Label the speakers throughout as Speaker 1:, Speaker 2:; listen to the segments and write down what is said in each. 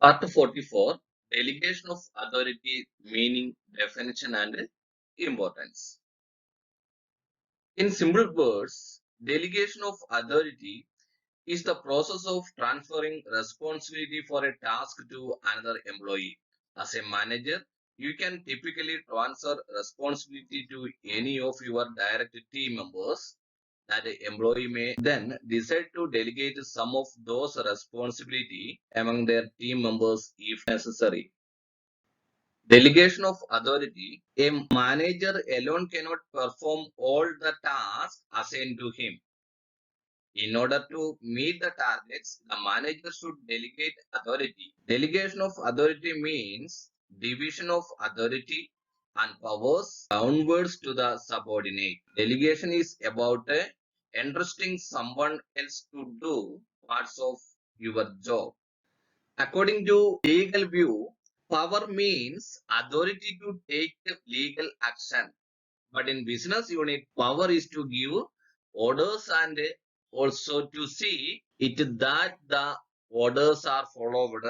Speaker 1: Part 44, Delegation of Authority, Meaning, Definition and Importance. In simple words, delegation of authority is the process of transferring responsibility for a task to another employee. As a manager, you can typically transfer responsibility to any of your direct team members. That employee may then decide to delegate some of those responsibility among their team members if necessary. Delegation of authority. A manager alone cannot perform all the tasks assigned to him. In order to meet the targets, the manager should delegate authority. Delegation of authority means division of authority and powers downwards to the subordinate. Delegation is about entrusting someone else to do parts of your job. According to legal view, power means authority to take legal action. But in business unit, power is to give orders and also to see it that the orders are followed.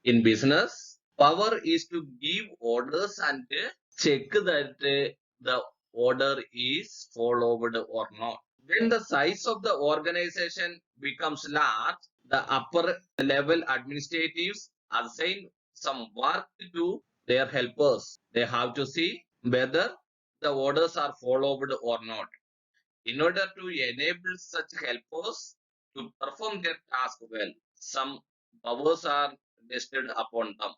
Speaker 1: In business, power is to give orders and check that the order is followed or not. When the size of the organization becomes large, the upper level administratives assign some work to their helpers. They have to see whether the orders are followed or not. In order to enable such helpers to perform their task well, some powers are vested upon them.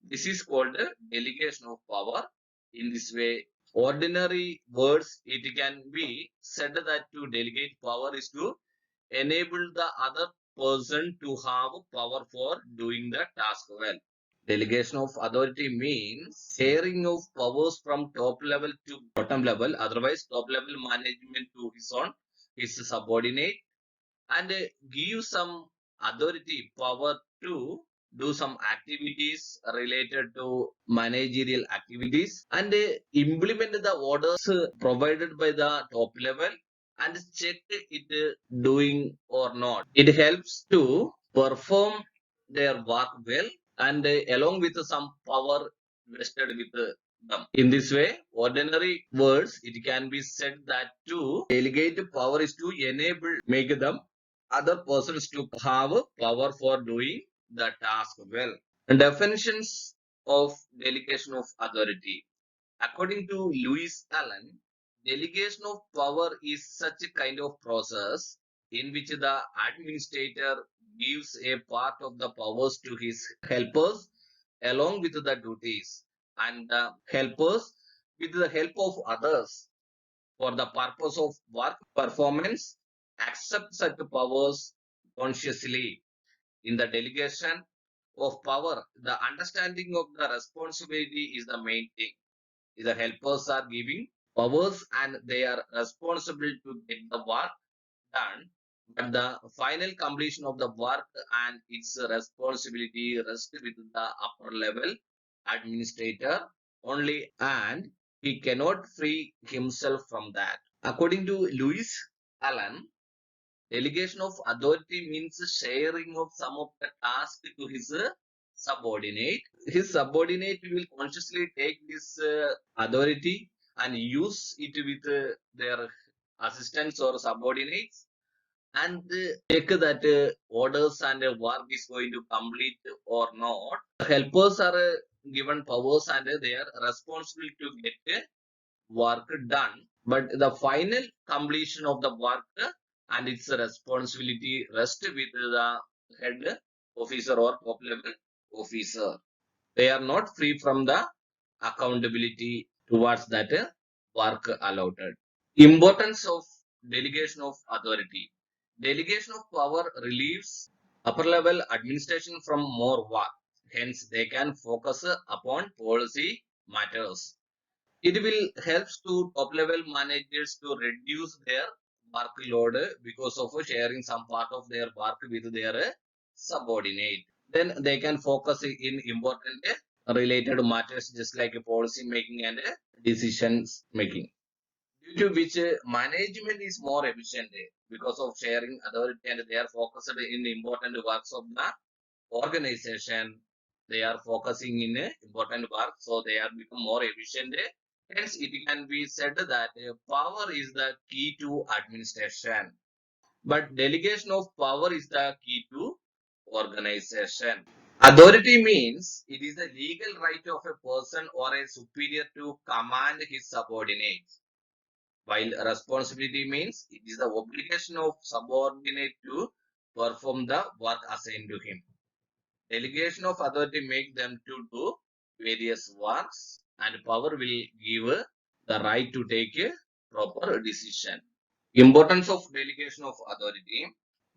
Speaker 1: This is called delegation of power. In this way, ordinary words, it can be said that to delegate power is to enable the other person to have power for doing the task well. Delegation of authority means sharing of powers from top level to bottom level, otherwise top level management to his subordinate, and give some authority power to do some activities related to managerial activities and implement the orders provided by the top level and check it doing or not. It helps to perform their work well and along with some power vested with them. In this way, ordinary words, it can be said that to delegate power is to enable, make them other persons to have power for doing the task well. And definitions of delegation of authority. According to Lewis Allen, delegation of power is such a kind of process in which the administrator gives a part of the powers to his helpers along with the duties, and the helpers, with the help of others for the purpose of work performance, accept such powers consciously. In the delegation of power, the understanding of the responsibility is the main thing. The helpers are giving powers and they are responsible to get the work done, but the final completion of the work and its responsibility rests with the upper level administrator only, and he cannot free himself from that. According to Lewis Allen, delegation of authority means sharing of some of the task to his subordinate. His subordinate will consciously take this authority and use it with their assistants or subordinates and check that orders and work is going to complete or not. Helpers are given powers and they are responsible to get work done, but the final completion of the work and its responsibility rest with the head officer or top level officer. They are not free from the accountability towards that work allotted. Importance of delegation of authority. Delegation of power relieves upper level administration from more work. Hence, they can focus upon policy matters. It will help to top level managers to reduce their workload because of sharing some part of their work with their subordinate. Then they can focus in important related matters just like policy making and decisions making. Due to which management is more efficient because of sharing authority and they are focused in important works of the organization. They are focusing in a important work, so they are become more efficient. Hence, it can be said that power is the key to administration, but delegation of power is the key to organization. Authority means it is the legal right of a person or a superior to command his subordinates, while responsibility means it is the obligation of subordinate to perform the work assigned to him. Delegation of authority make them to do various works, and power will give the right to take a proper decision. Importance of delegation of authority.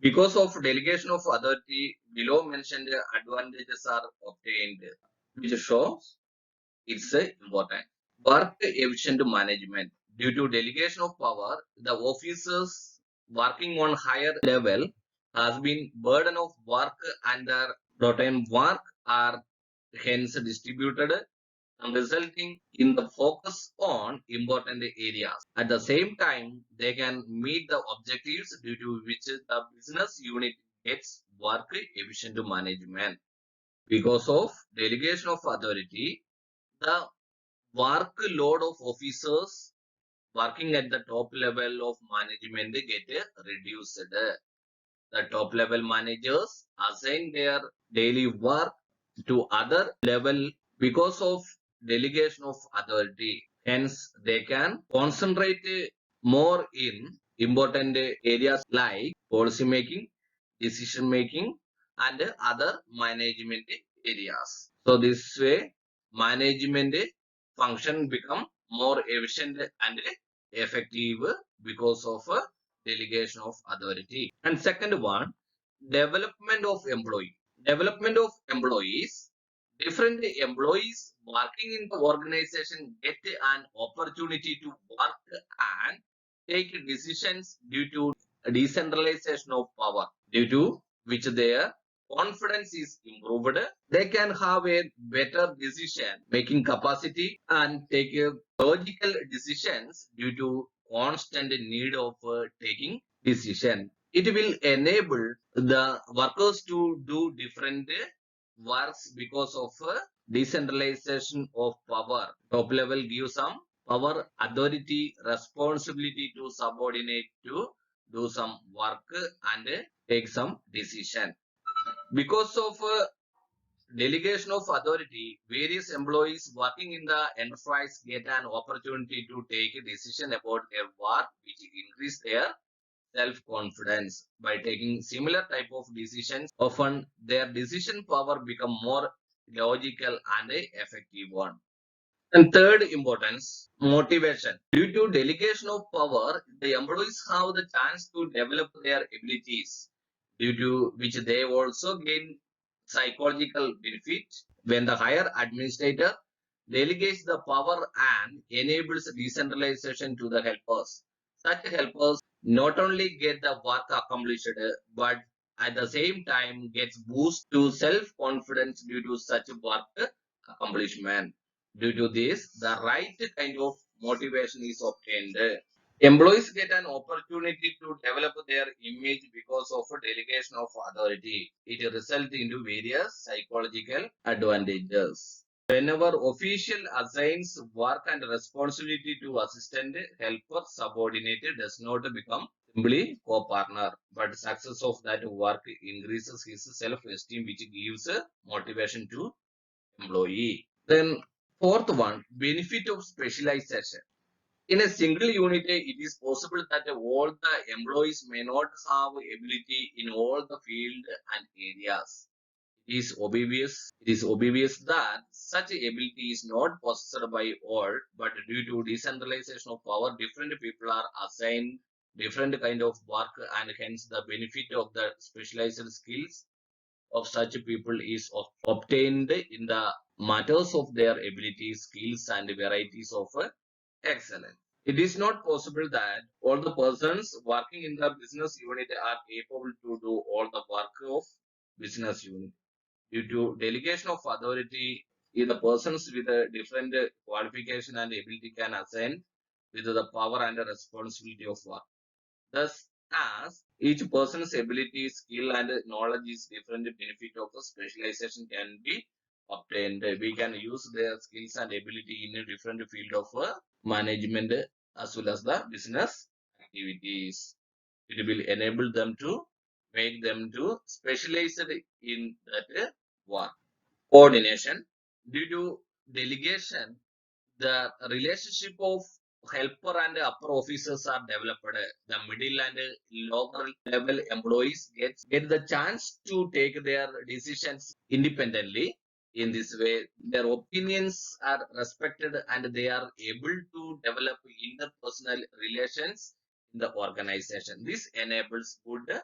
Speaker 1: Because of delegation of authority, below mentioned advantages are obtained, which shows it's important. Work efficient management. Due to delegation of power, the officers working on higher level has been burden of work and their routine work are hence distributed and resulting in the focus on important areas. At the same time, they can meet the objectives due to which the business unit gets work efficient management. Because of delegation of authority, the workload of officers working at the top level of management get reduced. The top level managers assign their daily work to other level because of delegation of authority. Hence, they can concentrate more in important areas like policy making, decision making, and other management areas. So this way, management function become more efficient and effective because of delegation of authority. And second one, development of employee. Development of employees. Different employees working in the organization get an opportunity to work and take decisions due to decentralization of power, due to which their confidence is improved. They can have a better decision making capacity and take logical decisions due to constant need of taking decision. It will enable the workers to do different works because of decentralization of power. Top level gives some power, authority, responsibility to subordinate to do some work and take some decision. Because of delegation of authority, various employees working in the enterprise get an opportunity to take a decision about their work, which increase their self-confidence. By taking similar type of decisions, often their decision power become more logical and a effective one. And third importance, motivation. Due to delegation of power, the employees have the chance to develop their abilities, due to which they also gain psychological benefit. When the higher administrator delegates the power and enables decentralization to the helpers, such helpers not only get the work accomplished, but at the same time gets boost to self-confidence due to such work accomplishment. Due to this, the right kind of motivation is obtained. Employees get an opportunity to develop their image because of a delegation of authority. It results into various psychological advantages. Whenever official assigns work and responsibility to assistant, helper, subordinate does not become simply co-partner, but success of that work increases his self-esteem, which gives motivation to employee. Then fourth one, benefit of specialization. In a single unit, it is possible that all the employees may not have ability in all the field and areas. It is obvious that such ability is not possessed by all, but due to decentralization of power, different people are assigned different kind of work, and hence the benefit of the specialized skills of such people is obtained in the matters of their abilities, skills, and varieties of excellence. It is not possible that all the persons working in the business unit are capable to do all the work of business unit. Due to delegation of authority, the persons with a different qualification and ability can assign with the power and the responsibility of work. Thus, as each person's ability, skill, and knowledge is different, the benefit of the specialization can be obtained. We can use their skills and ability in a different field of management as well as the business activities. It will enable them to make them to specialize in that work. Coordination. Due to delegation, the relationship of helper and upper officers are developed. The middle and lower level employees get the chance to take their decisions independently. In this way, their opinions are respected and they are able to develop interpersonal relations in the organization. This enables good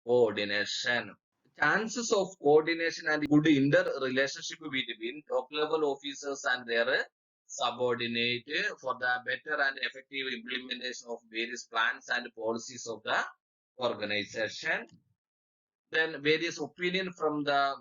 Speaker 1: coordination. Chances of coordination and good inter-relationship between top-level officers and their subordinate for the better and effective implementation of various plans and policies of the organization. Then various opinion from the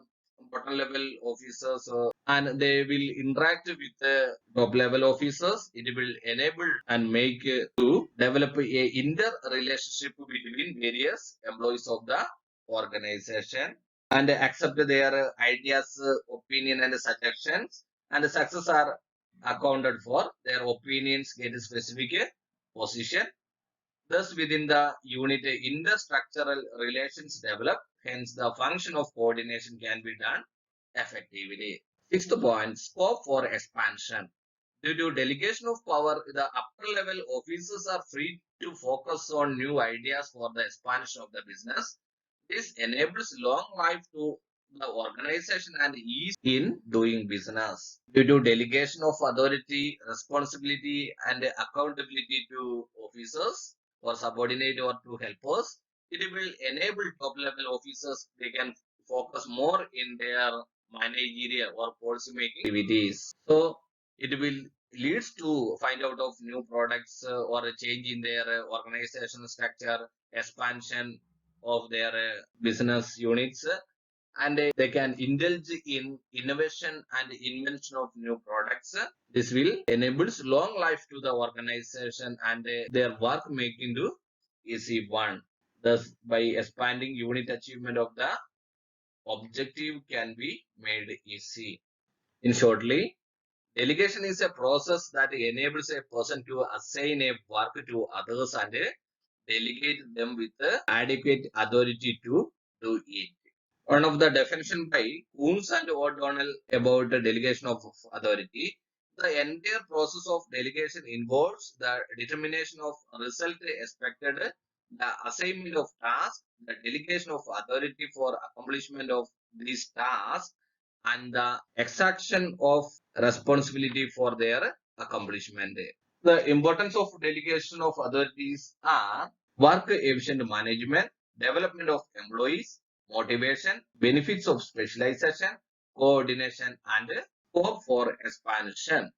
Speaker 1: bottom level officers and they will interact with the top level officers. It will enable and make to develop a inter relationship between various employees of the organization and accept their ideas, opinion and suggestions, and the success are accounted for. Their opinions get a specific position. Thus, within the unit, interstructural relations develop. Hence, the function of coordination can be done effectively. Sixth point, scope for expansion. Due to delegation of power, the upper level officers are free to focus on new ideas for the expansion of the business. This enables long life to the organization and ease in doing business. Due to delegation of authority, responsibility, and accountability to officers or subordinate or to helpers, it will enable top level officers they can focus more in their managerial or policy making activities. So it will leads to find out of new products or a change in their organizational structure, expansion of their business units, and they can indulge in innovation and invention of new products. This will enables long life to the organization and their work making to easy one. Thus, by expanding unit achievement of the objective can be made easy. In shortly, delegation is a process that enables a person to assign a work to others and delegate them with adequate authority to do it. One of the definition by Coons and O'Donnell about the delegation of authority. The entire process of delegation involves the determination of result expected, the assignment of tasks, the delegation of authority for accomplishment of these tasks, and the extraction of responsibility for their accomplishment. The importance of delegation of authorities are work efficient management, development of employees, motivation, benefits of specialization, coordination, and scope for expansion.